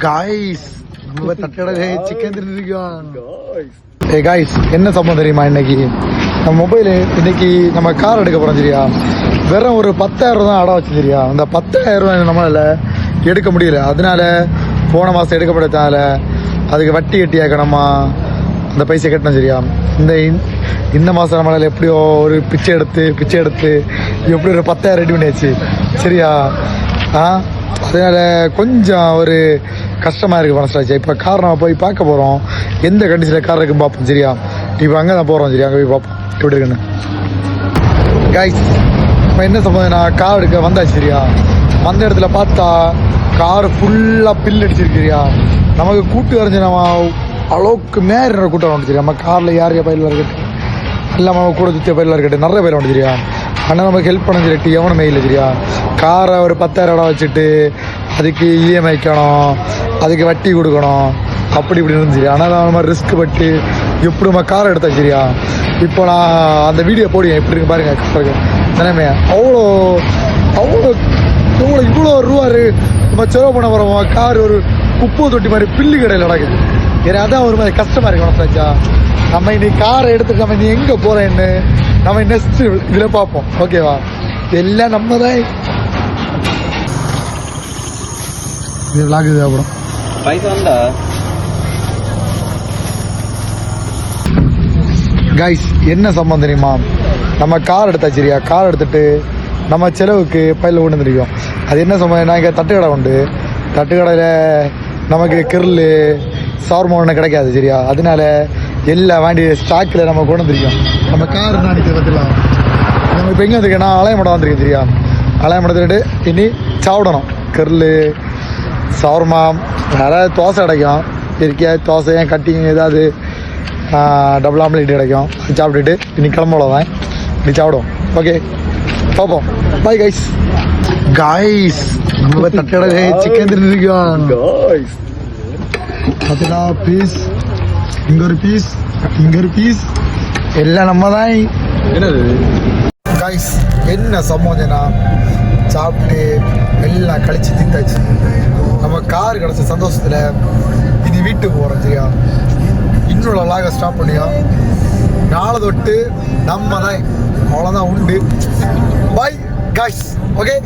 Guys நம்ம தட்டடவே chicken தின்னுருக்கோம். Guys என்ன சம்பவம் தெரியுமா, இன்னைக்கு நம்ம மொபைலு இன்னைக்கு நம்ம கார் எடுக்க போகிறோம் சரியா. வெறும் ஒரு 10,000 தான் அடம் வச்சு சரியா. அந்த 10,000 நம்மளால் எடுக்க முடியல. அதனால போன மாதம் எடுக்கப்பட்டதால அதுக்கு வட்டி கட்டி ஆக்கணுமா, அந்த பைசா கட்டணும் சரியா. இந்த மாதம் நம்மளால் எப்படியோ ஒரு பிச்சை எடுத்து எப்படி ஒரு 10,000 ரெடி பண்ணியாச்சு சரியா. அதனால் கொஞ்சம் ஒரு கஷ்டமாக இருக்குது மனசாச்சு. இப்போ கார் நம்ம போய் பார்க்க போகிறோம், எந்த கண்டிஷனில் கார் இருக்குன்னு பார்ப்போம் சரியா. இப்போ அங்கே தான் போகிறோம் சரியா, அங்கே போய் பார்ப்போம் எப்படி இருக்குன்னு. காய்ஸ் இப்போ என்ன சம்பவம், நான் கார் எடுக்க வந்தாச்சு சரியா. வந்த இடத்துல பார்த்தா கார் ஃபுல்லாக பில் அடிச்சிருக்கிறியா. நமக்கு கூட்டு வரைஞ்சி நம்ம அளவுக்கு மேற கூட்டம் வந்து சரியா. நம்ம காரில் யார் பயிரில் இருக்கட்டும் இல்லாமல் கூட சுற்றிய பயிரில் இருக்கட்டும் நிறைய பேர் வந்து சரியா. ஆனால் நமக்கு ஹெல்ப் பண்ண சொல்லிட்டு எவனுமே இல்லை சரியா. காரை ஒரு 10,000 இடம் வச்சுட்டு அதுக்கு இஎம்ஐ வைக்கணும், அதுக்கு வட்டி கொடுக்கணும், அப்படி இப்படி இருந்துச்சு. ஆனால் நம்ம ரிஸ்க் பட்டு எப்படி நம்ம காரை எடுத்தா சரியா. இப்போ நான் அந்த வீடியோ போடுவேன் எப்படி இருக்கு பாருங்க. காருக்கு தினமே அவ்வளோ இவ்வளோ ரூபா நம்ம செலவு பண்ண போகிறோம். கார் ஒரு குப்பை தொட்டி மாதிரி பில்லு கடையில் நடக்குது. ஏன்னா அதான் ஒரு மாதிரி கஷ்டமாக இருக்கு மனசாச்சா. நம்ம இன்னைக்கு காரை எடுத்துட்டு நம்ம நீ எங்கே போகிறேன்னு நம்ம நெக்ஸ்ட் இதில் பார்ப்போம் ஓகேவா. எல்லாம் நம்ம தான் இது விளாக் தேவைப்படும். கைஸ் என்ன சம்பந்தம் தெரியுமா, நம்ம கார் எடுத்தா சரியா. கார் எடுத்துட்டு நம்ம செலவுக்கு பையில் கொண்டு வந்துருக்கோம். அது என்ன சம்பவம், நான் இங்கே தட்டுக்கடை உண்டு. தட்டுக்கடையில் நமக்கு கிரில் சவர்மா ஒன்று கிடைக்காது சரியா. அதனால எல்லா வண்டி ஸ்டாக்கில் நம்ம கொண்டு வந்துருக்கோம். நம்ம கார் என்ன நினைக்கிற பற்றிலாம் நம்ம இப்போ எங்கே வந்துருக்கேன், நான் அலையமடம் வந்திருக்கேன் சரியா. அலையமடத்துட்டு இனி சாப்பிடணும். கிரில் சவர்மா யாராவது தோசை கிடைக்கும் இருக்கியா, தோசை ஏன் கட்டிங் ஏதாவது டபுள் ஆம்லேட் கிடைக்கும். அது சாப்பிட்டுட்டு இன்னைக்கு கிளம்புல தான் இன்னைக்கு சாப்பிடுவோம். ஓகே பார்ப்போம். Bye guys. காய்ஸ் நம்ம தட்டடவே சிக்கன் தின்னுருக்கோம். பார்த்தா பீஸ் இங்கே ஒரு பீஸ் இங்கே ஒரு பீஸ் எல்லாம் நம்ம தான். என்னது காய்ஸ் என்ன சம்பவம்னா, சாப்பிட்டு எல்லாம் கழிச்சு திட்டாச்சு. நம்ம கார் கிடச்ச சந்தோஷத்தில் இனி வீட்டுக்கு போகிறோம் சரியா. இன்னொரு லாக ஸ்டாப் பண்ணியோம். நாளை தொட்டு நம்ம தான் அவ்வளோதான் உண்டு. Bye guys. ஓகே.